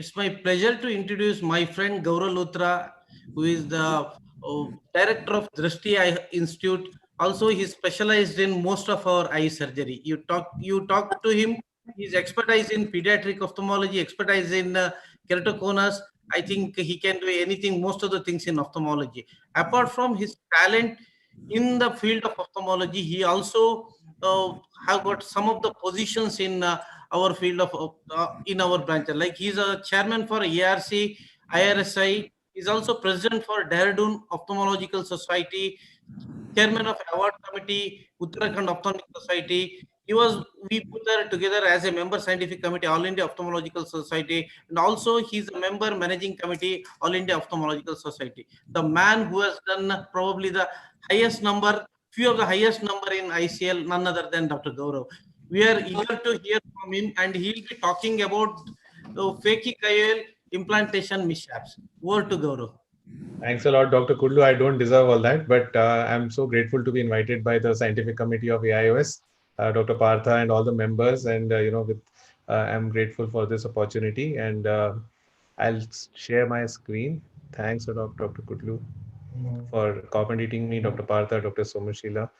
It's my pleasure to introduce my friend Gaurav Luthra, who is the director of Drishti Eye Institute. Also, he specialized in most of our eye surgery. You talk to him. His expertise in pediatric ophthalmology, expertise in keratoconus. I think he can do anything, most of the things in ophthalmology. Apart from his talent in the field of ophthalmology, he also uh, have got some of the positions in our field of in our branch. Like he's a chairman for ARC, IRSI. He's also president for Dehradun Ophthalmological Society, chairman of award committee, Uttarakhand Ophthalmic Society. He was we put her together as a member scientific committee, All India Ophthalmological Society, and also he's a member managing committee, All India Ophthalmological Society. The man who has done probably the highest number, few of the highest number in ICL, none other than Dr. Gaurav. We are eager to hear from him, and he'll be talking about phakic IOL implantation mishaps. Over to Gaurav. Thanks a lot, Dr. Kudlu. I don't deserve all that, but I'm so grateful to be invited by the scientific committee of AIOS, Dr. Partha, and all the members. And I'm grateful for this opportunity. And I'll share my screen. Thanks a lot, Dr. Kudlu, for accommodating me, Dr. Partha, Dr. Somashila.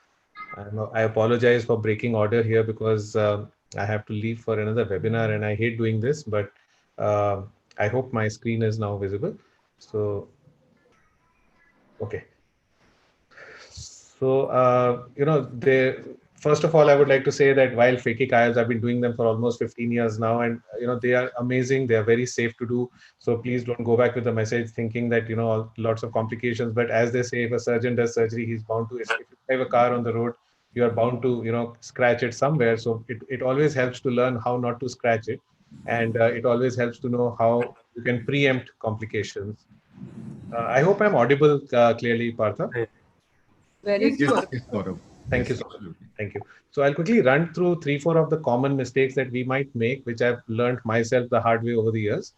I apologize for breaking order here because I have to leave for another webinar, and I hate doing this. But uh, I hope my screen is now visible. So. Okay. So, first of all, I would like to say that while phakic IOLs, I've been doing them for almost 15 years now, and they are amazing. They are very safe to do. So please don't go back with the message thinking that lots of complications. But as they say, if a surgeon does surgery, he's bound to. If you drive a car on the road, you are bound to scratch it somewhere. So it always helps to learn how not to scratch it, and it always helps to know how you can preempt complications. I hope I'm audible clearly, Partha. Very Yes, good. yes, Gaurav. Thank Yes, you so much. absolutely. Thank you. So I'll quickly run through three, four of the common mistakes that we might make, which I've learned myself the hard way over the years.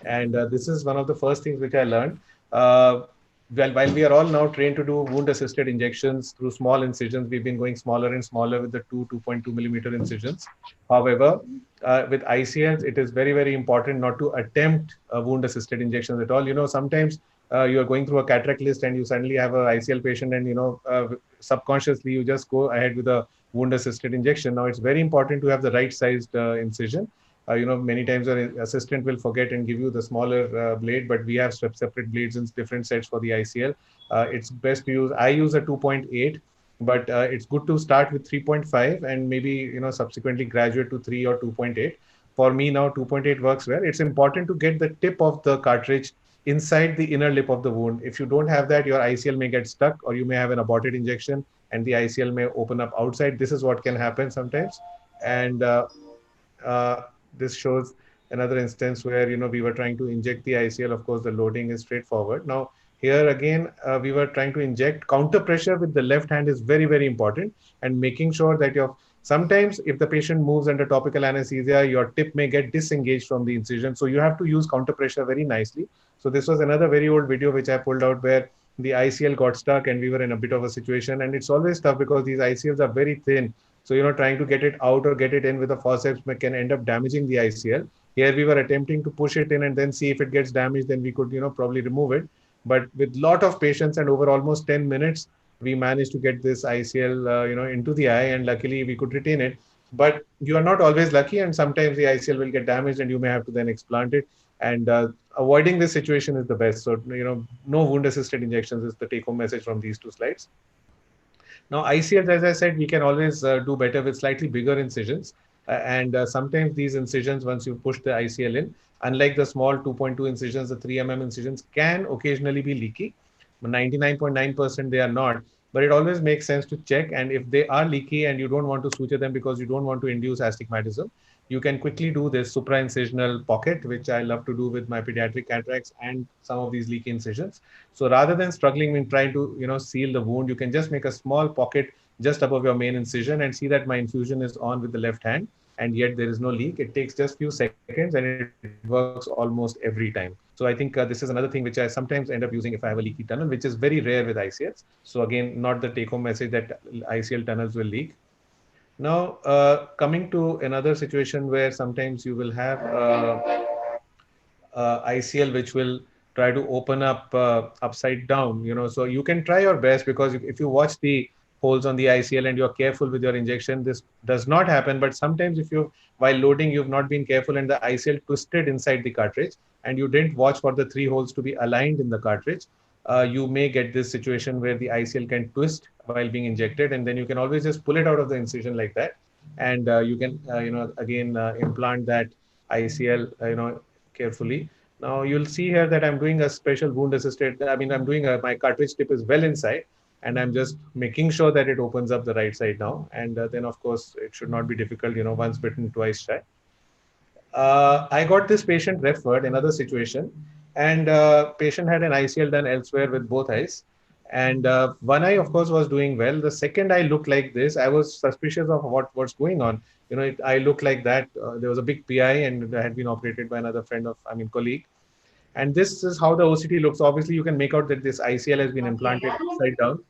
And this is one of the first things which I learned. Uh, while we are all now trained to do wound-assisted injections through small incisions, we've been going smaller and smaller with the 2.2 millimeter incisions. However, with ICLs, it is very, very important not to attempt wound-assisted injections at all. Sometimes you are going through a cataract list and you suddenly have a ICL patient, and subconsciously you just go ahead with a wound-assisted injection. Now, it's very important to have the right-sized incision. Many times our assistant will forget and give you the smaller blade, but we have separate blades in different sets for the ICL. It's best to use, I use a 2.8, but it's good to start with 3.5 and maybe, subsequently graduate to 3 or 2.8. For me now, 2.8 works well. It's important to get the tip of the cartridge inside the inner lip of the wound. If you don't have that, your ICL may get stuck, or you may have an aborted injection and the ICL may open up outside. This is what can happen sometimes. And uh, this shows another instance where we were trying to inject the ICL. Of course, the loading is straightforward. Now here again, we were trying to inject. Counter pressure with the left hand is very, very important, and making sure that sometimes if the patient moves under topical anesthesia, your tip may get disengaged from the incision. So you have to use counter pressure very nicely. So this was another very old video which I pulled out where the ICL got stuck and we were in a bit of a situation. And it's always tough because these ICLs are very thin. So, trying to get it out or get it in with a forceps can end up damaging the ICL. Here we were attempting to push it in and then see if it gets damaged, then we could, probably remove it. But with lot of patience and over almost 10 minutes, we managed to get this ICL, into the eye, and luckily we could retain it. But you are not always lucky, and sometimes the ICL will get damaged and you may have to then explant it. And avoiding this situation is the best. So, no wound assisted injections is the take home message from these two slides. Now, ICLs, as I said, we can always do better with slightly bigger incisions. And sometimes these incisions, once you push the ICL in, unlike the small 2.2 incisions, the 3 incisions can occasionally be leaky. 99.9% they are not. But it always makes sense to check. And if they are leaky and you don't want to suture them because you don't want to induce astigmatism, you can quickly do this supraincisional pocket, which I love to do with my pediatric cataracts and some of these leaky incisions. So rather than struggling in trying to seal the wound, you can just make a small pocket just above your main incision and see that my infusion is on with the left hand, and yet there is no leak. It takes just few seconds and it works almost every time. So I think this is another thing which I sometimes end up using if I have a leaky tunnel, which is very rare with ICLs. So again, not the take home message that ICL tunnels will leak. Now, coming to another situation where sometimes you will have ICL which will try to open up upside down, so you can try your best, because if you watch the holes on the ICL and you're careful with your injection, this does not happen. But sometimes if you, while loading, you've not been careful and the ICL twisted inside the cartridge and you didn't watch for the three holes to be aligned in the cartridge, you may get this situation where the ICL can twist while being injected, and then you can always just pull it out of the incision like that, and you can again implant that ICL carefully. Now you'll see here that I'm doing a special wound assisted. I mean, I'm doing my cartridge tip is well inside, and I'm just making sure that it opens up the right side now. And then of course it should not be difficult. Once bitten, twice shy. I got this patient referred, another situation, and patient had an ICL done elsewhere with both eyes. And one eye, of course, was doing well. The second eye looked like this. I was suspicious of what's going on. I looked like that. There was a big PI, and had been operated by another friend of, colleague. And this is how the OCT looks. Obviously, you can make out that this ICL has been implanted upside down,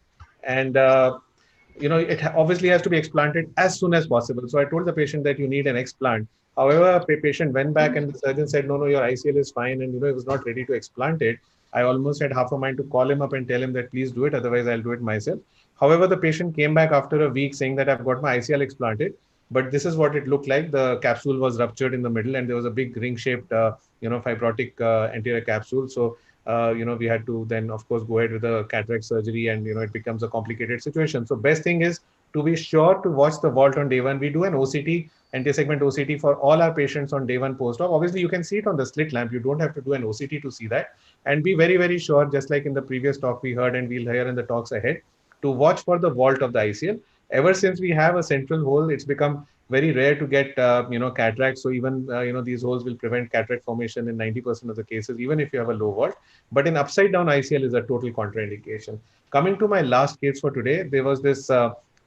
and it obviously has to be explanted as soon as possible. So I told the patient that you need an explant. However, the patient went back and the surgeon said, no, your ICL is fine. And, he was not ready to explant it. I almost had half a mind to call him up and tell him that please do it. Otherwise, I'll do it myself. However, the patient came back after a week saying that I've got my ICL explanted. But this is what it looked like. The capsule was ruptured in the middle and there was a big ring-shaped, fibrotic anterior capsule. So, we had to then, of course, go ahead with the cataract surgery, and, it becomes a complicated situation. So best thing is to be sure to watch the vault on day one. We do an OCT, anti-segment OCT, for all our patients on day one post-op. Obviously, you can see it on the slit lamp. You don't have to do an OCT to see that. And be very, very sure, just like in the previous talk we heard and we'll hear in the talks ahead, to watch for the vault of the ICL. Ever since we have a central hole, it's become very rare to get, cataract. So even, these holes will prevent cataract formation in 90% of the cases, even if you have a low vault. But in upside down ICL is a total contraindication. Coming to my last case for today, there was this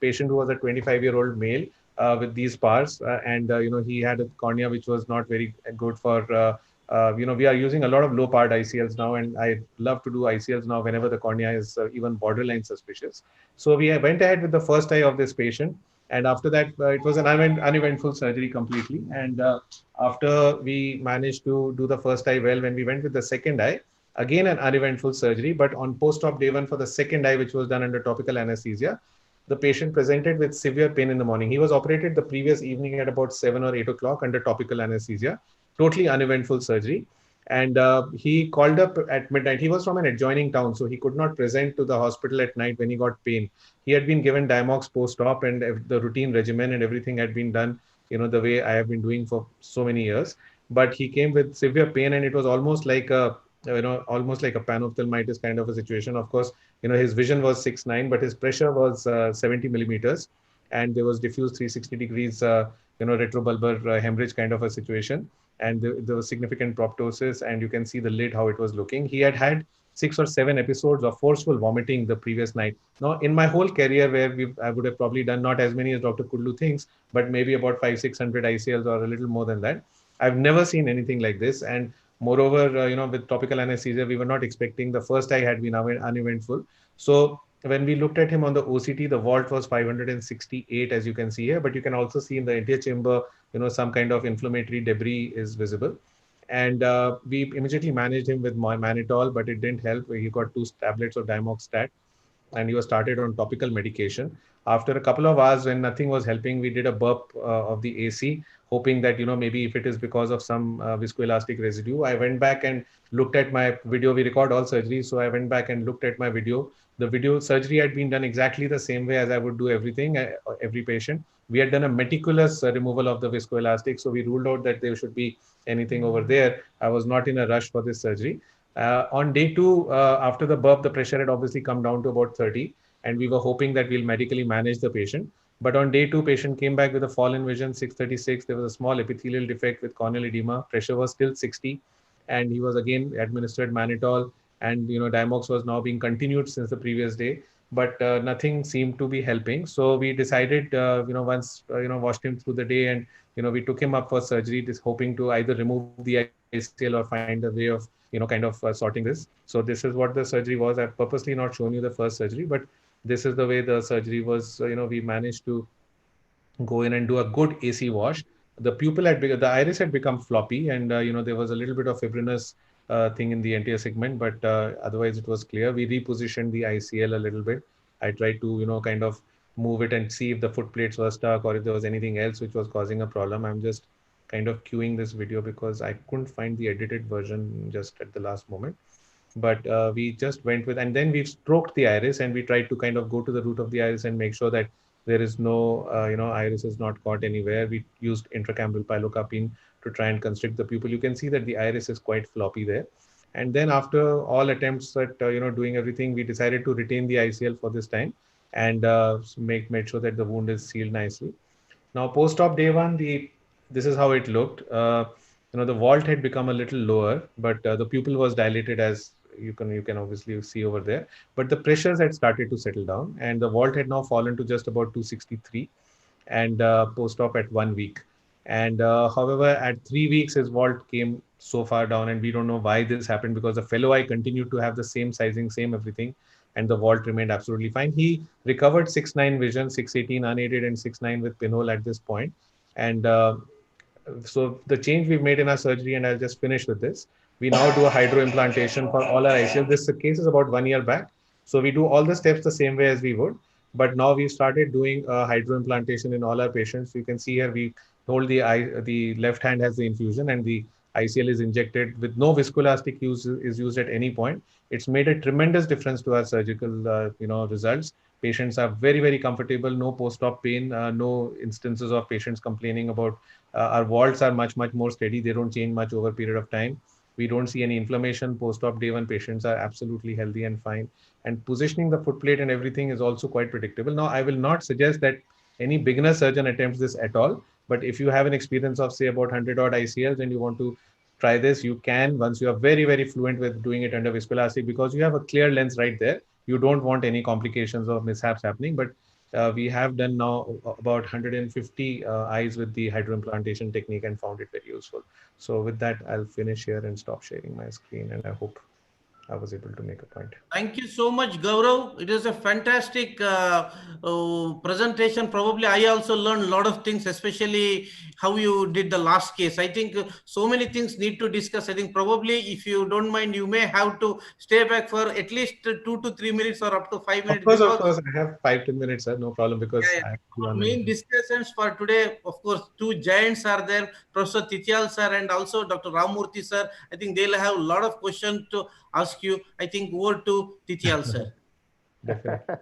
patient who was a 25-year-old male with these pars, and he had a cornea which was not very good for. We are using a lot of low powered ICLs now, and I love to do ICLs now whenever the cornea is even borderline suspicious. So we went ahead with the first eye of this patient, and after that, it was an uneventful surgery completely. And after we managed to do the first eye well, when we went with the second eye, again an uneventful surgery, but on post-op day one for the second eye, which was done under topical anesthesia, the patient presented with severe pain in the morning. He was operated the previous evening at about 7 or 8 o'clock under topical anesthesia, totally uneventful surgery. And he called up at midnight. He was from an adjoining town, so he could not present to the hospital at night when he got pain. He had been given Diamox post-op, and the routine regimen and everything had been done, the way I have been doing for so many years. But he came with severe pain, and it was almost like a panophthalmitis kind of a situation. Of course, his vision was 6/9, but his pressure was 70 millimeters, and there was diffuse 360 degrees, retrobulbar hemorrhage kind of a situation. And there was significant proptosis, and you can see the lid, how it was looking. He had 6 or 7 episodes of forceful vomiting the previous night. Now, in my whole career, where I would have probably done not as many as Dr. Kudlu thinks, but maybe about 500-600 ICLs or a little more than that, I've never seen anything like this. And moreover, with topical anesthesia, we were not expecting. The first eye had been uneventful. So when we looked at him on the OCT, the vault was 568, as you can see here, but you can also see in the anterior chamber, some kind of inflammatory debris is visible. And we immediately managed him with mannitol, but it didn't help. He got 2 tablets of Diamoxstat, and he was started on topical medication. After a couple of hours, when nothing was helping, we did a burp of the AC, hoping that, maybe if it is because of some viscoelastic residue. I went back and looked at my video. We record all surgeries. So I went back and looked at my video. The video surgery had been done exactly the same way as I would do everything, every patient. We had done a meticulous removal of the viscoelastic. So we ruled out that there should be anything over there. I was not in a rush for this surgery. On day 2, after the burp, the pressure had obviously come down to about 30. And we were hoping that we'll medically manage the patient. But on day 2, patient came back with a fall in vision, 636. There was a small epithelial defect with corneal edema. Pressure was still 60. And he was again administered mannitol. And, Diamox was now being continued since the previous day. But nothing seemed to be helping. So we decided, once, watched him through the day, and, we took him up for surgery, just hoping to either remove the ICL or find a way of, sorting this. So this is what the surgery was. I've purposely not shown you the first surgery, but this is the way the surgery was. We managed to go in and do a good AC wash. the the iris had become floppy, and there was a little bit of fibrinous thing in the anterior segment, but otherwise it was clear. We repositioned the ICL a little bit. I tried to kind of move it and see if the foot plates were stuck or if there was anything else which was causing a problem. I'm just kind of queuing this video because I couldn't find the edited version just at the last moment. But we just went with, and then we stroked the iris and we tried to kind of go to the root of the iris and make sure that there is no, iris is not caught anywhere. We used intracameral pilocarpine to try and constrict the pupil. You can see that the iris is quite floppy there. And then after all attempts at, doing everything, we decided to retain the ICL for this time and made sure that the wound is sealed nicely. Now, post-op day one, this is how it looked. The vault had become a little lower, but the pupil was dilated, as you can obviously see over there. But the pressures had started to settle down, and the vault had now fallen to just about 263, and post-op at 1 week. And however, at 3 weeks, his vault came so far down, and we don't know why this happened, because the fellow eye continued to have the same sizing, same everything, and the vault remained absolutely fine. He recovered 6/9 vision, 6/18 unaided, and 6/9 with pinhole at this point. And so the change we've made in our surgery, and I'll just finish with this. We now do a hydroimplantation for all our ICL. This case is about 1 year back. So we do all the steps the same way as we would. But now we've started doing hydroimplantation in all our patients. You can see here we hold the left hand has the infusion, and the ICL is injected with no viscoelastic use is used at any point. It's made a tremendous difference to our surgical results. Patients are very, very comfortable, no post-op pain, no instances of patients complaining about our vaults are much, much more steady. They don't change much over a period of time. We don't see any inflammation. Post-op day one patients are absolutely healthy and fine. And positioning the foot plate and everything is also quite predictable. Now, I will not suggest that any beginner surgeon attempts this at all. But if you have an experience of, say, about 100 odd ICLs and you want to try this, you can, once you are very, very fluent with doing it under viscoelastic, because you have a clear lens right there. You don't want any complications or mishaps happening. But we have done now about 150 eyes with the hydroimplantation technique and found it very useful. So with that, I'll finish here and stop sharing my screen. And I hope I was able to make a point. Thank you so much, Gaurav. It is a fantastic presentation. Probably I also learned a lot of things, especially how you did the last case. I think so many things need to discuss. I think probably, if you don't mind, you may have to stay back for at least 2 to 3 minutes or up to 5 minutes, Of because course, I have 5-10 minutes, sir. No problem, because yeah, I have to be our on main another. discussions for today, of course, two giants are there, Professor Tithyal sir and also Dr. Ramurthy sir. I think they'll have a lot of questions to ask you. I think over to Tithyal sir. Definitely.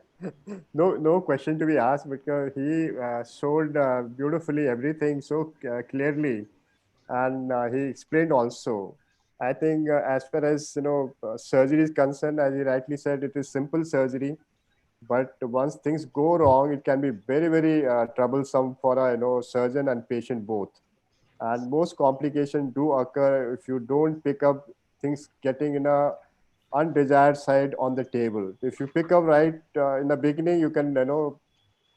No question to be asked, because he showed beautifully everything so clearly, and he explained also. I think as far as surgery is concerned, as he rightly said, it is simple surgery, but once things go wrong, it can be very, very troublesome for a surgeon and patient both. And most complications do occur if you don't pick up things getting in a undesired side on the table. If you pick up right in the beginning, you can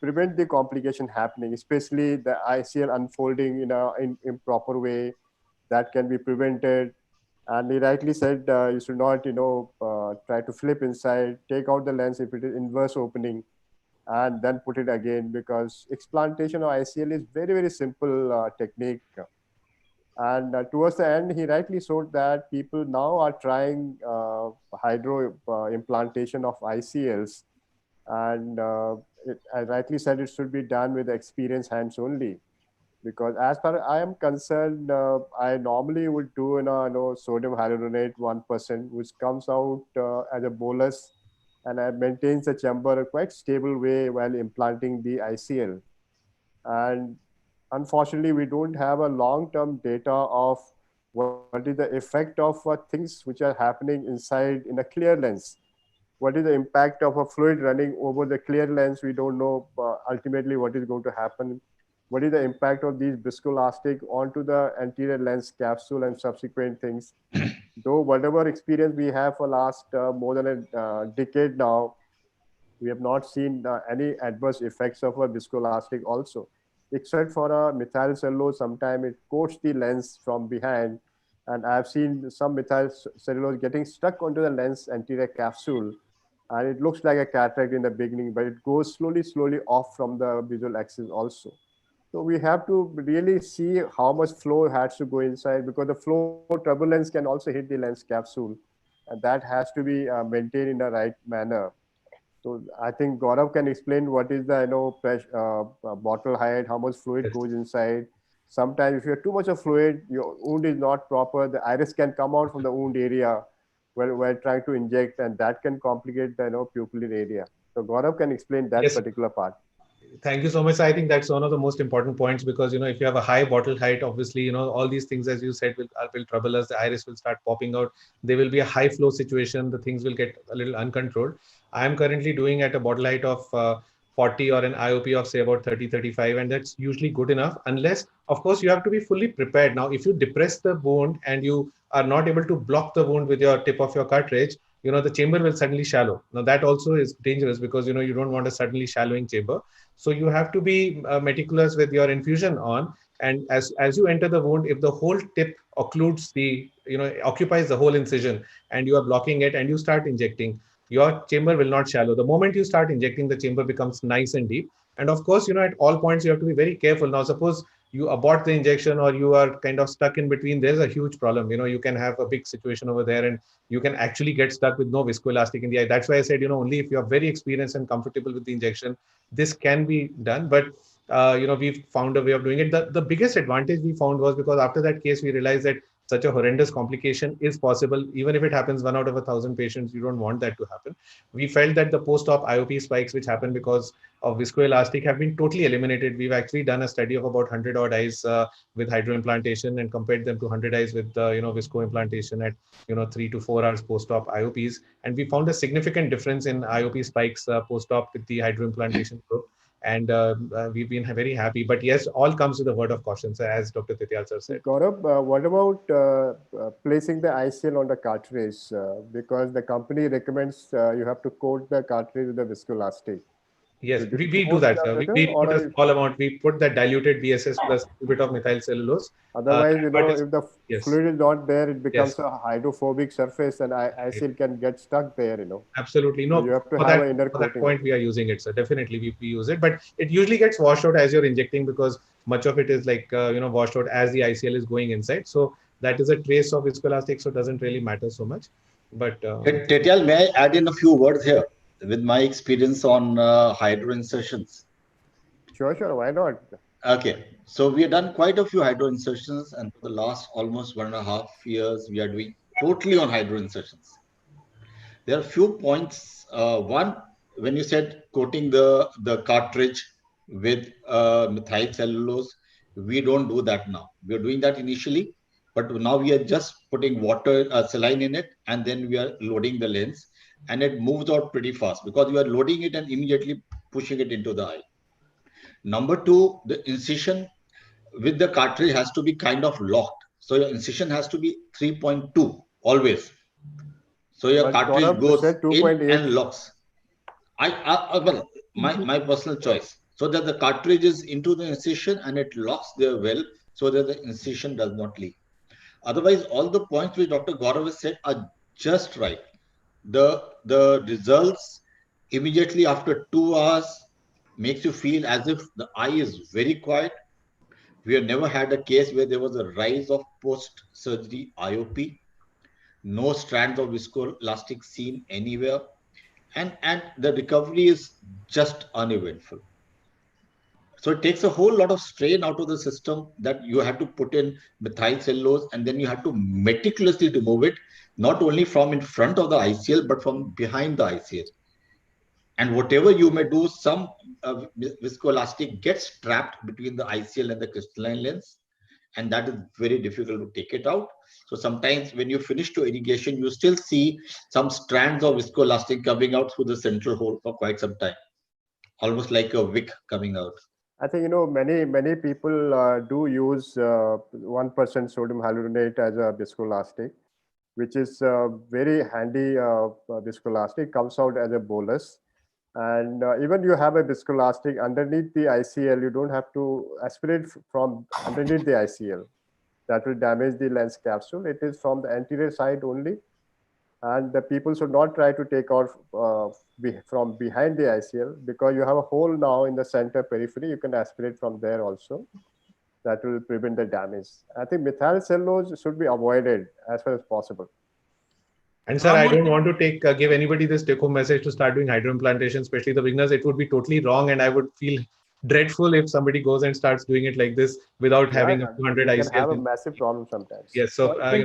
prevent the complication happening, especially the ICL unfolding in a improper way. That can be prevented. And he rightly said you should not try to flip inside, take out the lens if it is inverse opening, and then put it again, because explantation of ICL is very, very simple technique. And towards the end, he rightly showed that people now are trying hydro implantation of ICLs. And I rightly said it should be done with experienced hands only. Because as far as I am concerned, I normally would do sodium hyaluronate 1%, which comes out as a bolus, and I maintains the chamber a quite stable way while implanting the ICL. And unfortunately, we don't have a long-term data of what is the effect of things which are happening inside in a clear lens. What is the impact of a fluid running over the clear lens? We don't know ultimately what is going to happen. What is the impact of these viscoelastic onto the anterior lens capsule and subsequent things? Though whatever experience we have for last more than a decade now, we have not seen any adverse effects of a viscoelastic also, except for a methyl cellulose. Sometimes it coats the lens from behind, and I've seen some methyl cellulose getting stuck onto the lens anterior capsule, and it looks like a cataract in the beginning, but it goes slowly off from the visual axis also. So we have to really see how much flow has to go inside, because the flow turbulence can also hit the lens capsule, and that has to be maintained in the right manner. So I think Gaurav can explain what is the pressure, bottle height, how much fluid Yes. goes inside. Sometimes if you have too much of fluid, your wound is not proper. The iris can come out from the wound area while trying to inject, and that can complicate the pupillary area. So Gaurav can explain that Yes. particular part. Thank you so much. I think that's one of the most important points because if you have a high bottle height, obviously all these things, as you said, will trouble us. The iris will start popping out. There will be a high flow situation. The things will get a little uncontrolled. I am currently doing at a bottle height of 40 or an IOP of say about 30, 35, and that's usually good enough. Unless, of course, you have to be fully prepared. Now, if you depress the wound and you are not able to block the wound with your tip of your cartridge, the chamber will suddenly shallow. Now that also is dangerous because you don't want a suddenly shallowing chamber. So you have to be meticulous with your infusion on, and as you enter the wound, if the whole tip occludes the occupies the whole incision, and you are blocking it, and you start injecting, your chamber will not shallow. The moment you start injecting, the chamber becomes nice and deep. And of course, at all points you have to be very careful. Now, suppose you abort the injection or you are kind of stuck in between, there's a huge problem. You can have a big situation over there, and you can actually get stuck with no viscoelastic in the eye. That's why I said, only if you are very experienced and comfortable with the injection, this can be done. But we've found a way of doing it. The biggest advantage we found was because after that case, we realized that such a horrendous complication is possible. Even if it happens 1 out of 1,000 patients, you don't want that to happen. We felt that the post-op IOP spikes, which happen because of viscoelastic, have been totally eliminated. We've actually done a study of about 100 odd eyes with hydroimplantation and compared them to 100 eyes with viscoimplantation at 3 to 4 hours post-op IOPs, and we found a significant difference in IOP spikes post-op with the hydroimplantation group. And we've been very happy. But yes, all comes with a word of caution, sir, as Dr. Tityal sir said. Gaurav, what about placing the ICL on the cartridge? Because the company recommends you have to coat the cartridge with the viscoelastic. Yes, So do we you do that, that sir. better, We put a or small amount. We put that diluted VSS plus a bit of methyl cellulose. otherwise, But it's, if the yes, fluid is not there, it yes, becomes a hydrophobic surface, and ICL can get stuck there. absolutely. So No, you have to for have that an inner for that coating. point, we are using it, sir. Definitely, we use it, but it usually gets washed out as you're injecting because much of it is like washed out as the ICL is going inside. So that is a trace of viscoelastic, so it doesn't really matter so much. But Tetyal, may I add in a few words here with my experience on hydro insertions? Sure, why not? Okay, so we have done quite a few hydro insertions, and for the last almost 1.5 years, we are doing totally on hydro insertions. There are few points. One, when you said coating the cartridge with methyl cellulose, we don't do that now. We are doing that initially, but now we are just putting water, saline in it, and then we are loading the lens, and it moves out pretty fast because you are loading it and immediately pushing it into the eye. Number two, the incision with the cartridge has to be kind of locked. So your incision has to be 3.2 always. So your But cartridge Gaurav goes said in 2.8. and locks. Well, my personal choice. So that the cartridge is into the incision and it locks there well, so that the incision does not leak. Otherwise, all the points which Dr. Gaurav has said are just right. The results immediately after 2 hours makes you feel as if the eye is very quiet. We have never had a case where there was a rise of post-surgery IOP. No strands of viscoelastic seen anywhere, and the recovery is just uneventful. So it takes a whole lot of strain out of the system that you have to put in methyl cellulose, and then you have to meticulously remove it, not only from in front of the ICL, but from behind the ICL. And whatever you may do, some viscoelastic gets trapped between the ICL and the crystalline lens, and that is very difficult to take it out. So sometimes when you finish your irrigation, you still see some strands of viscoelastic coming out through the central hole for quite some time, almost like a wick coming out. I think many people do use 1% sodium hyaluronate as a viscoelastic, which is very handy viscoelastic. Comes out as a bolus, and even you have a viscoelastic underneath the ICL, you don't have to aspirate from underneath the ICL. That will damage the lens capsule. It is from the anterior side only, And the people should not try to take out from behind the ICL, because you have a hole now in the center periphery. You can aspirate from there also. That will prevent the damage. I think methyl cellulose should be avoided as far as possible. And sir, I don't want to give anybody this take-home message to start doing hydroimplantation, especially the beginners. It would be totally wrong, and I would feel dreadful if somebody goes and starts doing it like this without having a 200 You can have a ICL. massive problem sometimes. Yes, so I think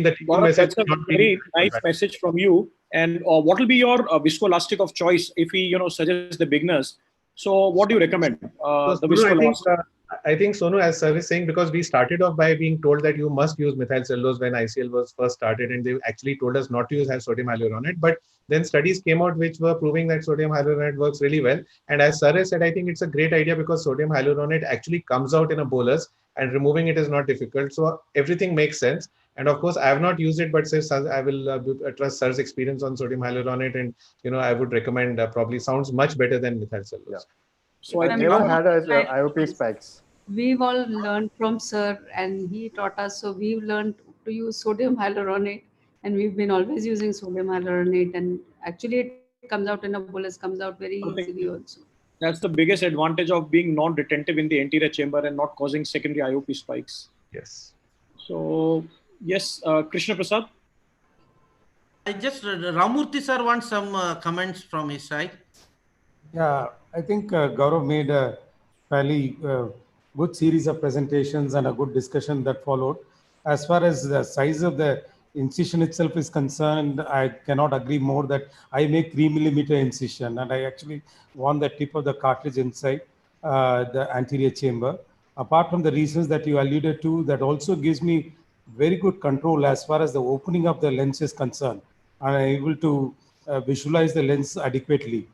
the take-home Gaurav, message that's a should not be very nice message from you. And what will be your viscoelastic of choice if we, suggest the beginners? So, what do you recommend? So, The Sonu, viscoelastic. I think Sonu, as sir is saying, because we started off by being told that you must use methyl cellulose when ICL was first started, and they actually told us not to use sodium hyaluronate. But then studies came out which were proving that sodium hyaluronate works really well. And as sir has said, I think it's a great idea because sodium hyaluronate actually comes out in a bolus, and removing it is not difficult. So everything makes sense. And of course, I have not used it, but since I will trust sir's experience on sodium hyaluronate, and I would recommend probably sounds much better than methyl cellulose. Yeah. So, I I think never had a IOP spikes. We've all learned from sir, and he taught us. So we've learned to use sodium hyaluronate, and we've been always using sodium hyaluronate. And actually, it comes out in a bolus, comes out very easily also. that's the biggest advantage of being non-retentive in the anterior chamber and not causing secondary IOP spikes. Yes. So, yes, Krishna Prasad. I just Ramurthy sir wants some comments from his side. Yeah, I think Gaurav made a fairly good series of presentations and a good discussion that followed. As far as the size of the incision itself is concerned, I cannot agree more that I make 3 millimeter incision, and I actually want the tip of the cartridge inside the anterior chamber. Apart from the reasons that you alluded to, that also gives me very good control as far as the opening of the lens is concerned. I'm able to visualize the lens adequately.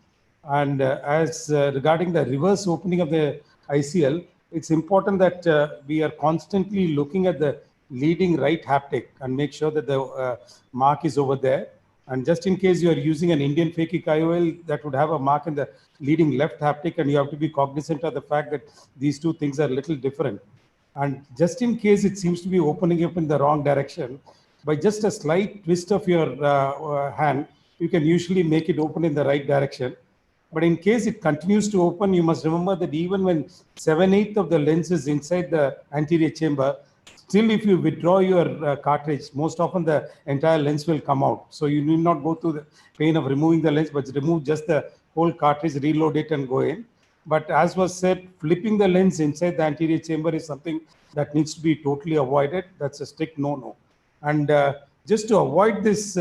And as regarding the reverse opening of the ICL, it's important that we are constantly looking at the leading right haptic and make sure that the mark is over there. And just in case you are using an Indian phakic IOL, that would have a mark in the leading left haptic, and you have to be cognizant of the fact that these two things are a little different. And just in case it seems to be opening up in the wrong direction, by just a slight twist of your hand, you can usually make it open in the right direction. But in case it continues to open, you must remember that even when 7/8 of the lens is inside the anterior chamber, still if you withdraw your cartridge, most often the entire lens will come out. So you need not go through the pain of removing the lens, but remove just the whole cartridge, reload it and go in. But as was said, flipping the lens inside the anterior chamber is something that needs to be totally avoided. That's a strict no-no. And just to avoid this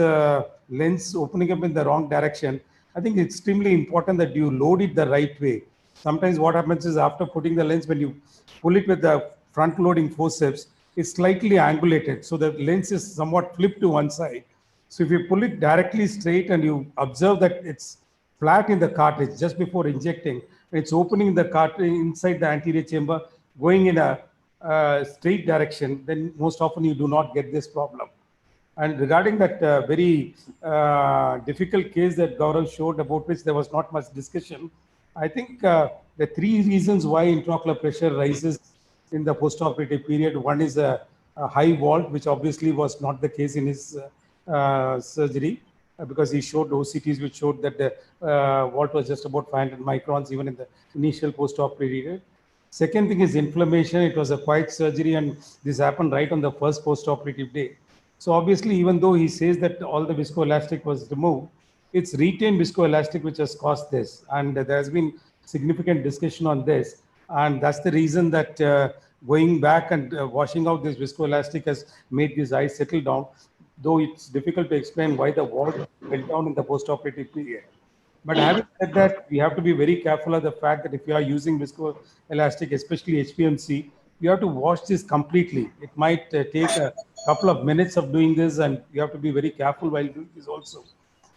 lens opening up in the wrong direction, I think it's extremely important that you load it the right way. Sometimes what happens is after putting the lens, when you pull it with the front loading forceps, it's slightly angulated. So the lens is somewhat flipped to one side. So if you pull it directly straight and you observe that it's flat in the cartridge just before injecting, it's opening the cartridge inside the anterior chamber, going in a straight direction, then most often you do not get this problem. And regarding that very difficult case that Gaurav showed, about which there was not much discussion, I think the 3 reasons why intraocular pressure rises in the postoperative period. One is a high vault, which obviously was not the case in his surgery, because he showed OCTs which showed that the vault was just about 500 microns even in the initial postoperative period. Second thing is inflammation. It was a quiet surgery, and this happened right on the first postoperative day. So obviously, even though he says that all the viscoelastic was removed, it's retained viscoelastic which has caused this. And there has been significant discussion on this. And that's the reason that going back and washing out this viscoelastic has made these eyes settle down, though it's difficult to explain why the wall went down in the postoperative period. But having said that, we have to be very careful of the fact that if you are using viscoelastic, especially HPMC, you have to wash this completely. It might take a couple of minutes of doing this, and you have to be very careful while doing this also.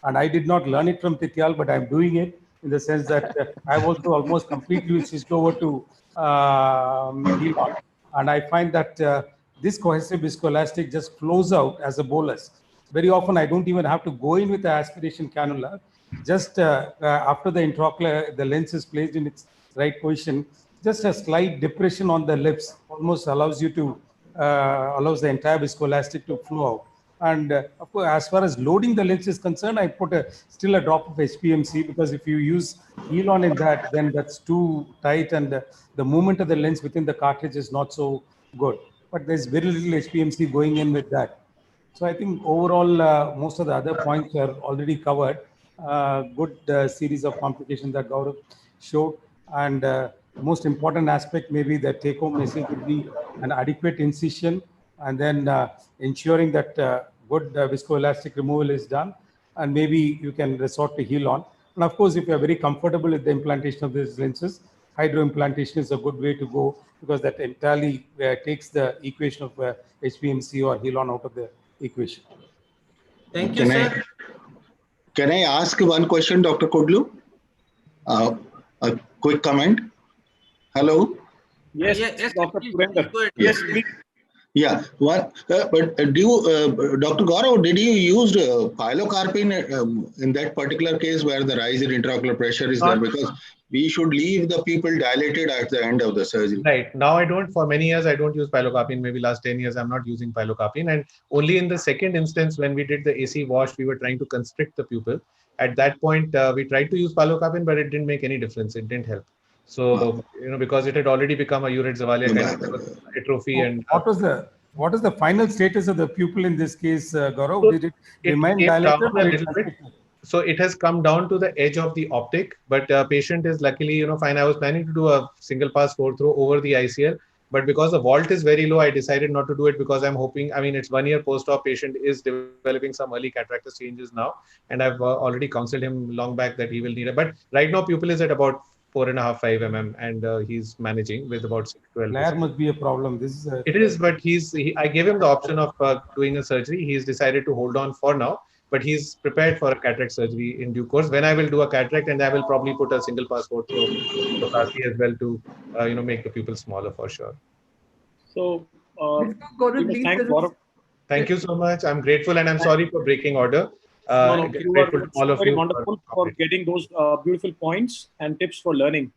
And I did not learn it from Tityal, but I'm doing it in the sense that I've also almost completely switched over to Elon. And I find that this cohesive viscoelastic just flows out as a bolus. Very often, I don't even have to go in with the aspiration cannula. Just after the intraocular, the lens is placed in its right position, just a slight depression on the lips almost allows you to, allows the entire viscoelastic to flow out. And of course, as far as loading the lens is concerned, I put still a drop of HPMC, because if you use Healon in that, then that's too tight, and the movement of the lens within the cartridge is not so good. But there's very little HPMC going in with that. So I think overall, most of the other points are already covered. Good series of complications that Gaurav showed. And most important aspect, maybe the take-home message would be an adequate incision, and then ensuring that good viscoelastic removal is done. And maybe you can resort to Healon. And of course, if you are very comfortable with the implantation of these lenses, hydroimplantation is a good way to go, because that entirely takes the equation of HPMC or Healon out of the equation. Thank you, sir. Can I ask one question, Dr. Kudlu? A quick comment. Hello? Yes, Yes, Dr. please, Purender. go ahead. Yes. Please. But do you, Dr. Gaurav, did you use pilocarpine in that particular case where the rise in intraocular pressure is there? Because we should leave the pupil dilated at the end of the surgery. Right. Now I don't, for many years, I don't use pilocarpine. Maybe last 10 years, I'm not using pilocarpine. And only in the second instance, when we did the AC wash, we were trying to constrict the pupil. At that point, we tried to use pilocarpine, but it didn't make any difference. It didn't help. So, because it had already become a Urate-Zavalia kind of atrophy. And what is the final status of the pupil in this case, Gaurav? So Did it it remain came dilated? down a little bit. So it has come down to the edge of the optic, but patient is luckily, fine. I was planning to do a single pass 4-throw over the ICL, but because the vault is very low, I decided not to do it, because I'm hoping, it's 1 year post-op, patient is developing some early cataractus changes now. And I've already counseled him long back that he will need it. But right now pupil is at about 4.5, 5 mm, and he's managing with about 6-12. Flare must be a problem. This is It is, but I gave him the option of doing a surgery. He's decided to hold on for now, but he's prepared for a cataract surgery in due course. When I will do a cataract, and I will probably put a single pass 4-throw as well to, make the pupil smaller for sure. So, Gaurav, Thank you so much. I'm grateful, and I'm sorry for breaking order. you Grateful are to all of very you wonderful for getting those beautiful points and tips for learning.